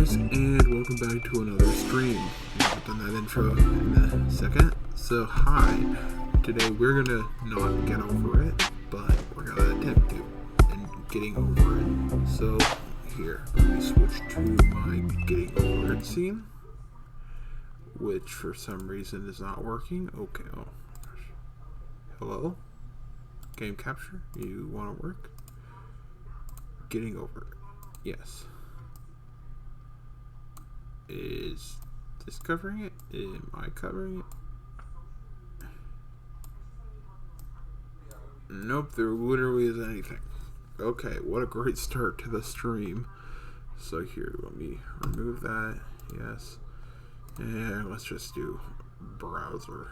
guys, and welcome back to another stream. I've done that intro in a second. So, hi. Today we're gonna not get over it, but we're gonna attempt to, and getting over it. So, here, let me switch to my getting over it scene, which for some reason is not working. Okay, oh gosh. Hello? Game capture? You wanna work? Getting over it. Yes. Is this covering it? Am I covering it? Nope, there literally isn't anything. Okay, what a great start to the stream. So here, let me remove that. Yes. And let's just do browser.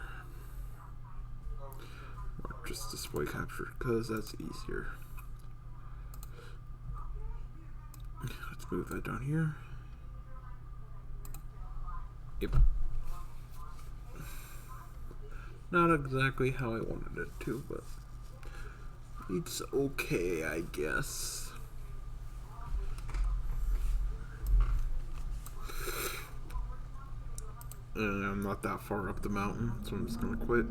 Or just display capture, because that's easier. Let's move that down here. Yep. Not exactly how I wanted it to, but it's okay, I guess. And I'm not that far up the mountain, so I'm just gonna quit.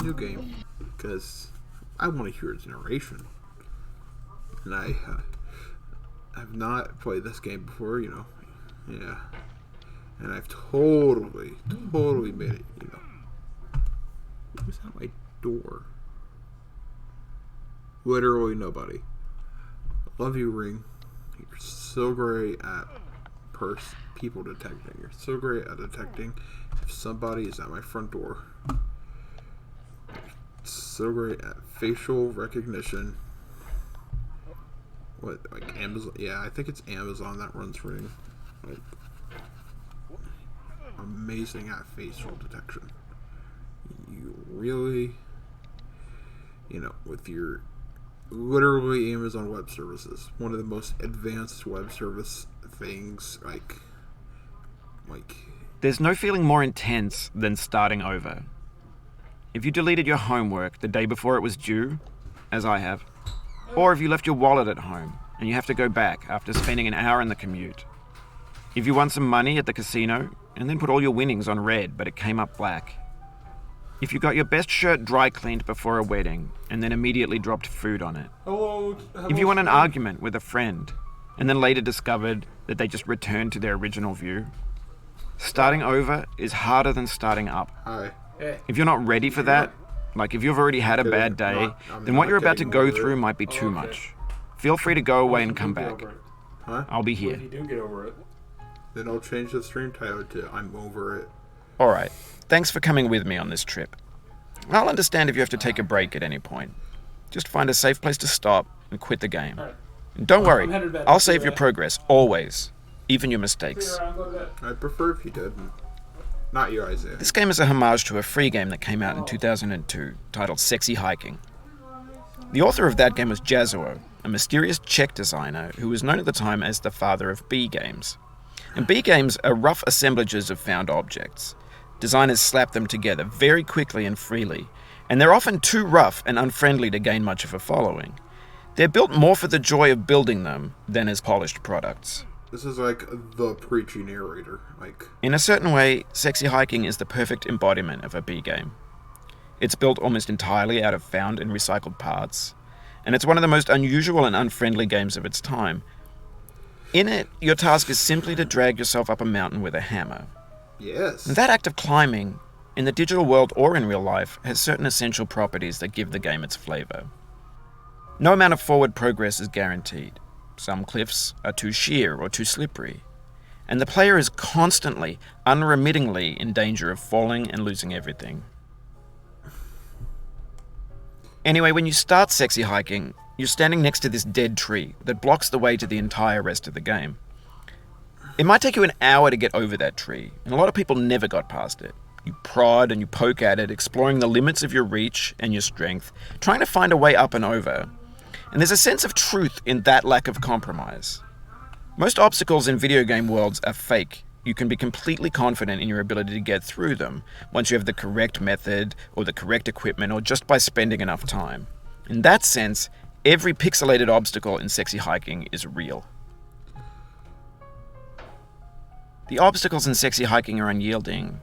New game, because I want to hear its narration. And I have not played this game before, you know. Yeah. And I've totally made it, you know. Who's at my door? Literally nobody. Love you, Ring. You're so great at people detecting. You're so great at detecting if somebody is at my front door. You're so great at facial recognition. What, like Amazon? Yeah, I think it's Amazon that runs Ring. Like, amazing at facial detection. You really, you know, with your literally Amazon Web Services, one of the most advanced web service things, like there's no feeling more intense than starting over. If you deleted your homework the day before it was due, as I have, or if you left your wallet at home and you have to go back after spending an hour in the commute. If you won some money at the casino and then put all your winnings on red but it came up black. If you got your best shirt dry cleaned before a wedding and then immediately dropped food on it. Hello, if you won an argument with a friend and then later discovered that they just returned to their original view. Starting over is harder than starting up. Hi. If you're not ready for that, like if you've already had a bad day, then what you're about to go through might be too much. Feel free to go away and come back. Huh? I'll be What here. if you do get over it? Then I'll change the stream title to I'm over it. Alright, thanks for coming with me on this trip. I'll understand if you have to take a break at any point. Just find a safe place to stop and quit the game. Alright. And don't worry, I'm headed back. I'll save your progress, always. Even your mistakes. See you around, go to bed. I'd prefer if you didn't. Not you, Isaiah. This game is a homage to a free game that came out in 2002, titled Sexy Hiking. The author of that game was Jazuo, a mysterious Czech designer who was known at the time as the father of B games. And B games are rough assemblages of found objects. Designers slap them together very quickly and freely, and they're often too rough and unfriendly to gain much of a following. They're built more for the joy of building them than as polished products. This is like the preachy narrator. Like, In a certain way, Sexy Hiking is the perfect embodiment of a B game. It's built almost entirely out of found and recycled parts, and it's one of the most unusual and unfriendly games of its time. In it, your task is simply to drag yourself up a mountain with a hammer. yes. And that act of climbing, in the digital world or in real life, has certain essential properties that give the game its flavor. No amount of forward progress is guaranteed. Some cliffs are too sheer or too slippery, and the player is constantly, unremittingly in danger of falling and losing everything. Anyway, when you start Sexy Hiking, you're standing next to this dead tree that blocks the way to the entire rest of the game. It might take you an hour to get over that tree, and a lot of people never got past it. You prod and you poke at it, exploring the limits of your reach and your strength, trying to find a way up and over. And there's a sense of truth in that lack of compromise. Most obstacles in video game worlds are fake. You can be completely confident in your ability to get through them once you have the correct method or the correct equipment or just by spending enough time. In that sense, every pixelated obstacle in Sexy Hiking is real. The obstacles in Sexy Hiking are unyielding,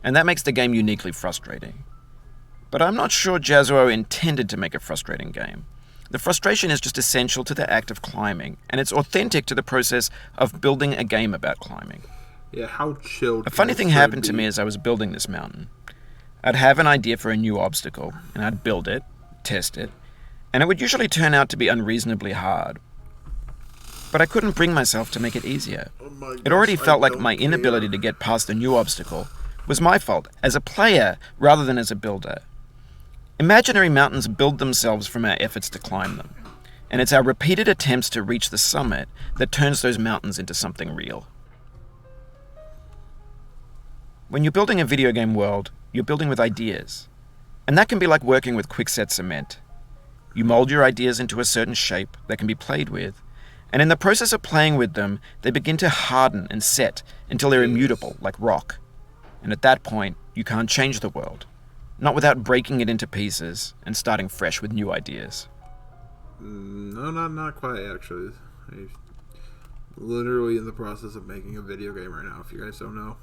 and that makes the game uniquely frustrating. But I'm not sure Jazzuo intended to make a frustrating game. The frustration is just essential to the act of climbing, and it's authentic to the process of building a game about climbing. Yeah, how chill. A funny thing happened to me as I was building this mountain. I'd have an idea for a new obstacle, and I'd build it, test it, and it would usually turn out to be unreasonably hard. But I couldn't bring myself to make it easier. It already felt like my inability to get past a new obstacle was my fault as a player rather than as a builder. Imaginary mountains build themselves from our efforts to climb them, and it's our repeated attempts to reach the summit that turns those mountains into something real. When you're building a video game world, you're building with ideas, and that can be like working with quickset cement. You mold your ideas into a certain shape that can be played with, and in the process of playing with them, they begin to harden and set until they're immutable, like rock. And at that point, you can't change the world. Not without breaking it into pieces and starting fresh with new ideas. No, not quite, actually. I'm literally in the process of making a video game right now, if you guys don't know.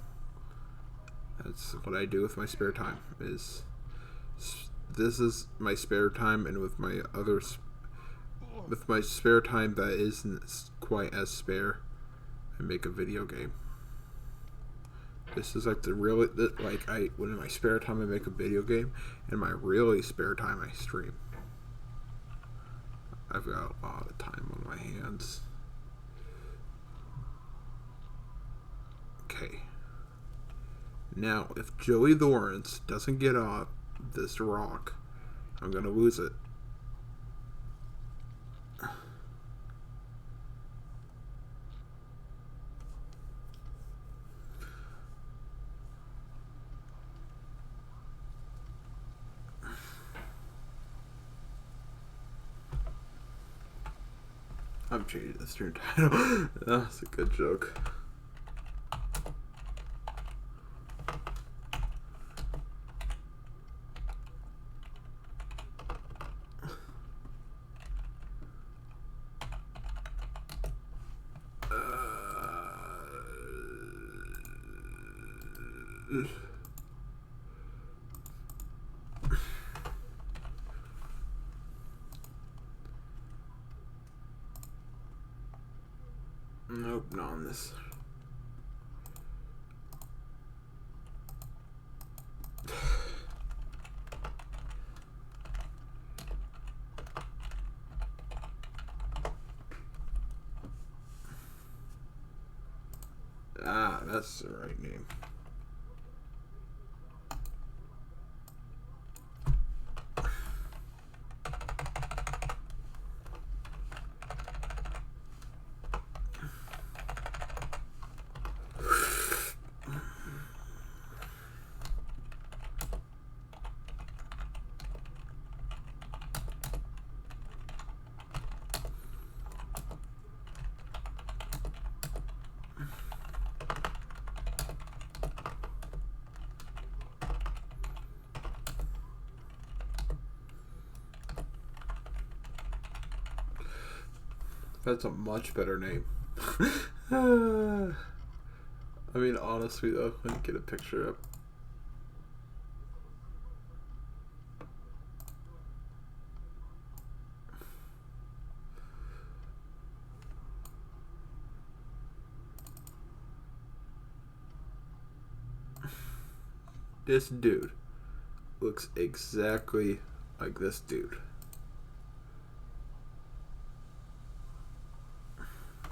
That's what I do with my spare time. This is my spare time, and with my spare time that isn't quite as spare, I make a video game. This is like when in my spare time I make a video game, and my really spare time I stream. I've got a lot of time on my hands. Okay. Now, if Joey Lawrence doesn't get off this rock, I'm gonna lose it. I'm changing the stream title. That's a good joke. Nope, not on this. Ah, that's the right name. That's a much better name. I mean, honestly, though, let me get a picture up. This dude looks exactly like this dude.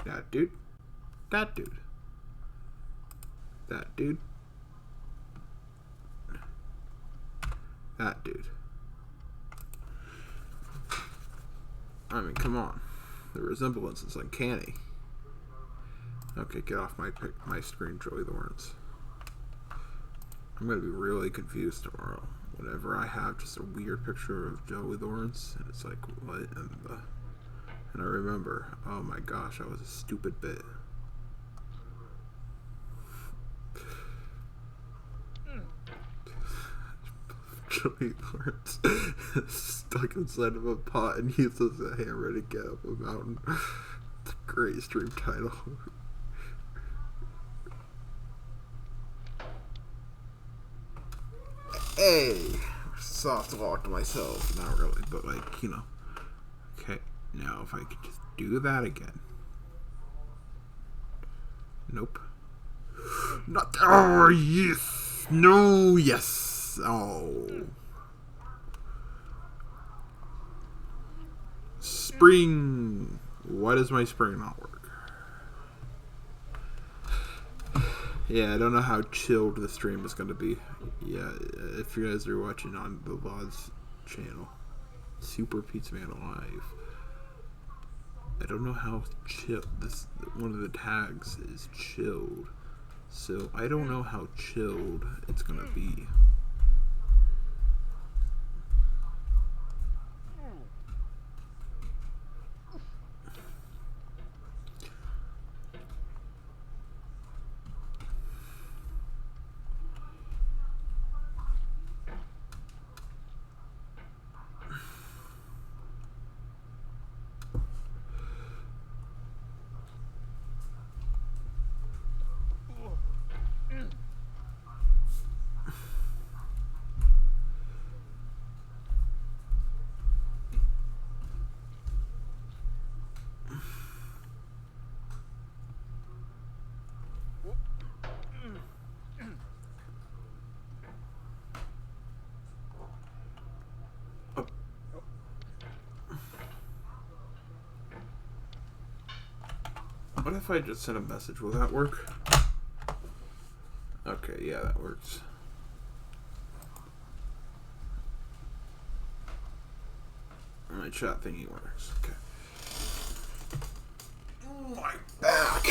That dude. That dude. That dude. That dude. I mean, come on. The resemblance is uncanny. Okay, get off my screen, Joey Lawrence. I'm gonna be really confused tomorrow whenever I have just a weird picture of Joey Lawrence, and it's like, what in the... And I remember, oh my gosh, that was a stupid bit. Joey Lawrence stuck inside of a pot and uses a hammer to get up a mountain. It's a great stream title. Hey! Soft locked myself. Not really, but like, you know. Okay, now if I could just do that again. Nope. Not. Oh, yes! No, yes! Oh. Spring! Why does my spring not work? Yeah, I don't know how chilled the stream is going to be. Yeah, if you guys are watching on the VODs channel, Super Pizza Man Live, I don't know how chill this. One of the tags is chilled, so I don't know how chilled it's going to be. What if I just send a message? Will that work? Okay, yeah, that works. My chat thingy works. Okay. Oh, my back.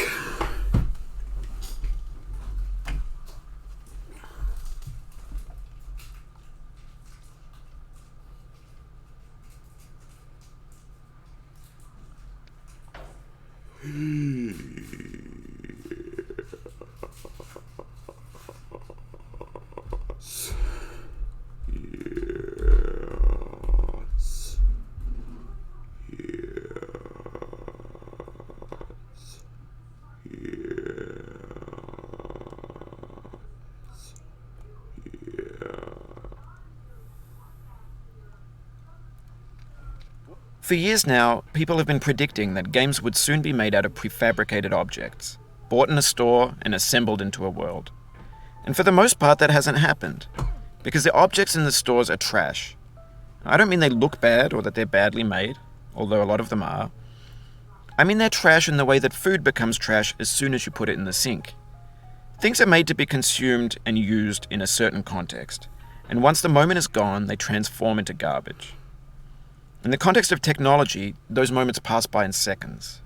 For years now, people have been predicting that games would soon be made out of prefabricated objects, bought in a store and assembled into a world. And for the most part, that hasn't happened, because the objects in the stores are trash. I don't mean they look bad or that they're badly made, although a lot of them are. I mean they're trash in the way that food becomes trash as soon as you put it in the sink. Things are made to be consumed and used in a certain context, and once the moment is gone, they transform into garbage. In the context of technology, those moments pass by in seconds.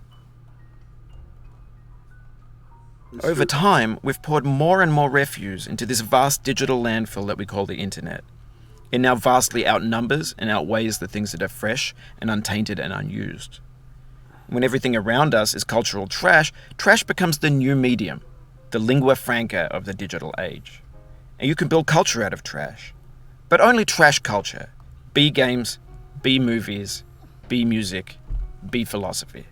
Over time, we've poured more and more refuse into this vast digital landfill that we call the internet. It now vastly outnumbers and outweighs the things that are fresh and untainted and unused. When everything around us is cultural trash, trash becomes the new medium, the lingua franca of the digital age. And you can build culture out of trash. But only trash culture. B games, B movies, B music, B philosophy.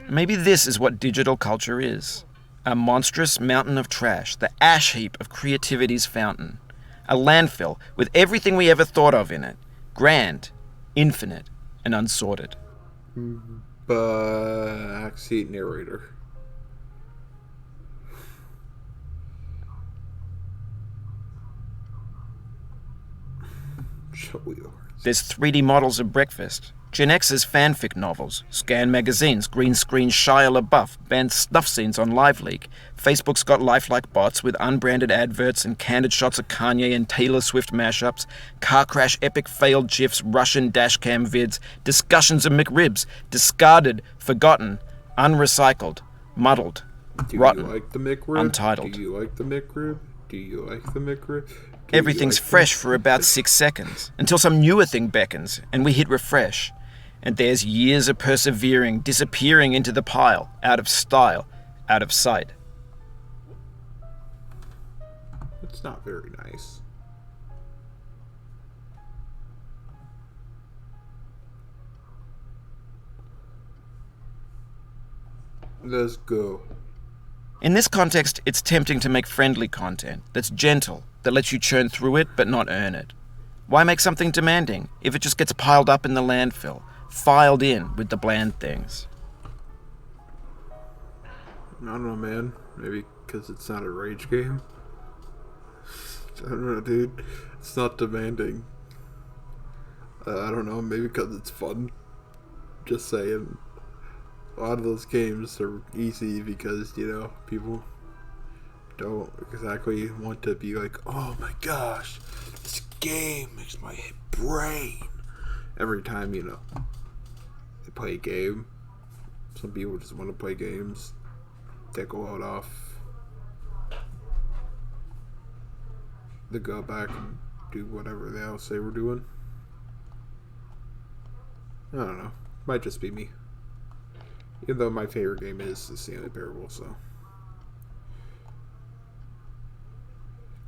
Maybe this is what digital culture is. A monstrous mountain of trash, the ash heap of creativity's fountain. A landfill with everything we ever thought of in it. Grand, infinite, and unsorted. Backseat narrator. There's 3D models of breakfast, Gen X's fanfic novels, Scan magazines, green screen Shia LaBeouf, banned snuff scenes on LiveLeak. Facebook's got lifelike bots with unbranded adverts and candid shots of Kanye and Taylor Swift mashups, car crash epic failed GIFs, Russian dashcam vids, discussions of McRibs, discarded, forgotten, unrecycled, muddled, rotten, Do you like the McRib? untitled. Do you like the McRib? Do you like the McRib? Everything's fresh for about 6 seconds, until some newer thing beckons, and we hit refresh. And there's years of persevering, disappearing into the pile, out of style, out of sight. It's not very nice. Let's go. In this context, it's tempting to make friendly content that's gentle, that lets you churn through it but not earn it. Why make something demanding if it just gets piled up in the landfill, filed in with the bland things? I don't know, man. Maybe because it's not a rage game. I don't know, dude. It's not demanding. I don't know. Maybe because it's fun. Just saying. A lot of those games are easy because, people don't exactly want to be like, oh my gosh, this game makes my brain. Every time, they play a game. Some people just want to play games. Take a load off. They go back and do whatever the else they were doing. I don't know. Might just be me. Even though my favorite game is The Stanley Parable, so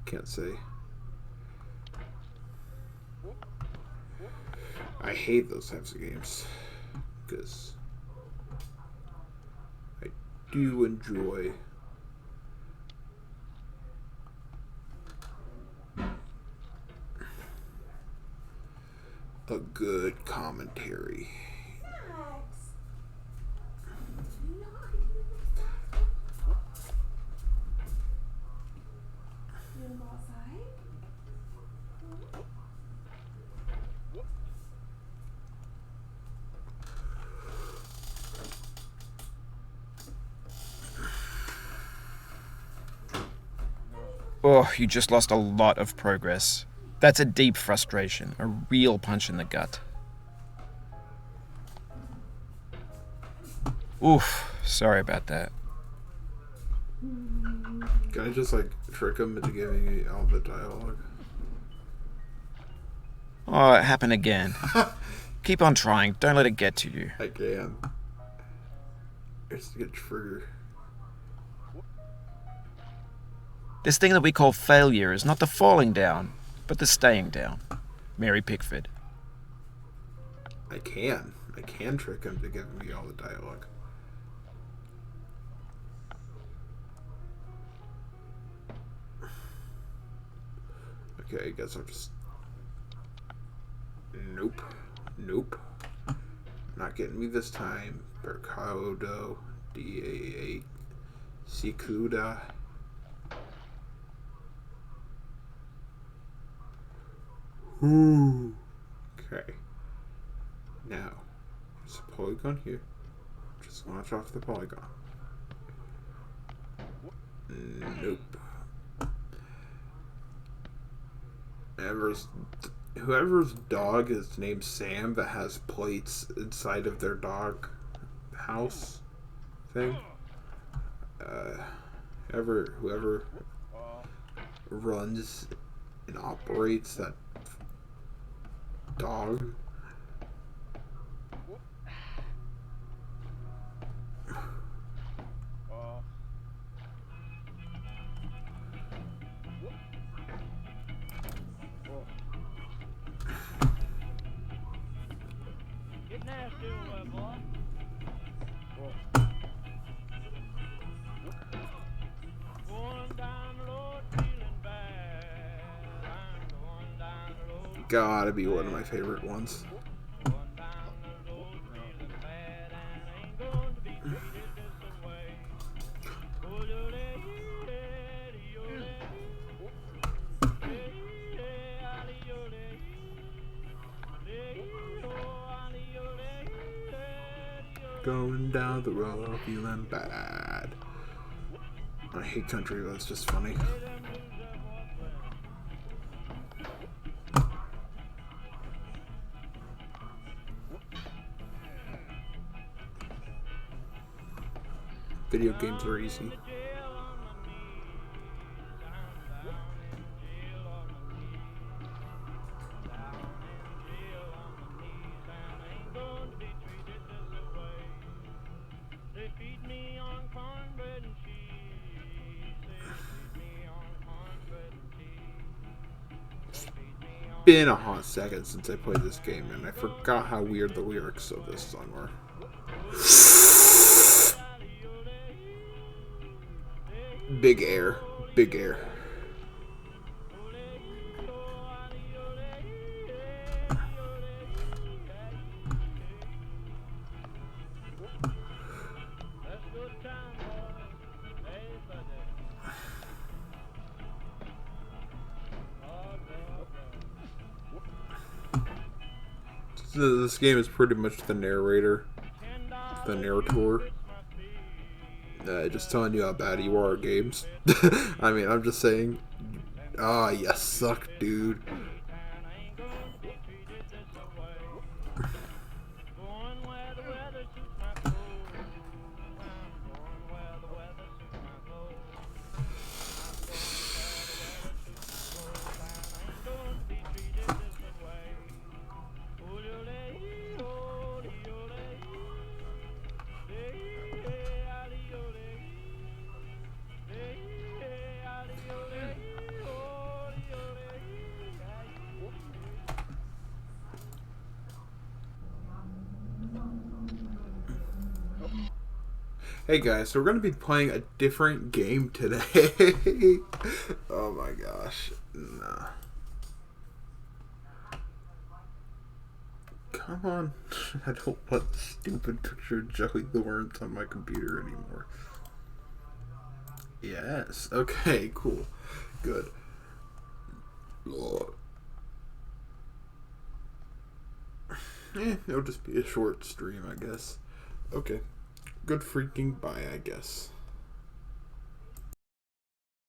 can't say. I hate those types of games because I do enjoy a good commentary. Oh, you just lost a lot of progress. That's a deep frustration, a real punch in the gut. Oof, sorry about that. Can I just trick him into giving me all the dialogue? Oh, it happened again. Keep on trying, don't let it get to you. I can. It's to get trigger. This thing that we call failure is not the falling down, but the staying down. Mary Pickford. I can trick him to give me all the dialogue. Okay, I guess I'll just... Nope. Not getting me this time. Bercaudo, D-A-A, Cicluda. Ooh. Okay. Now, there's a polygon here. Just launch off the polygon. Nope. Whoever's dog is named Sam that has plates inside of their dog house thing. Whoever runs and operates that dog. Gotta be one of my favorite ones. Going down the road feeling bad. I hate country, but it's just funny. Video games are easy. Been a hot second since I played this game, and I forgot how weird the lyrics of this song were. Big air. Big air. This game is pretty much the narrator, the narrator, just telling you how bad you are at games. I mean, I'm just saying, you suck, dude. Hey guys, so we're going to be playing a different game today. Oh my gosh. Nah. Come on. I don't want the stupid picture of Joey Lawrence on my computer anymore. Yes. Okay, cool. Good. It'll just be a short stream, I guess. Okay. Good freaking bye, I guess.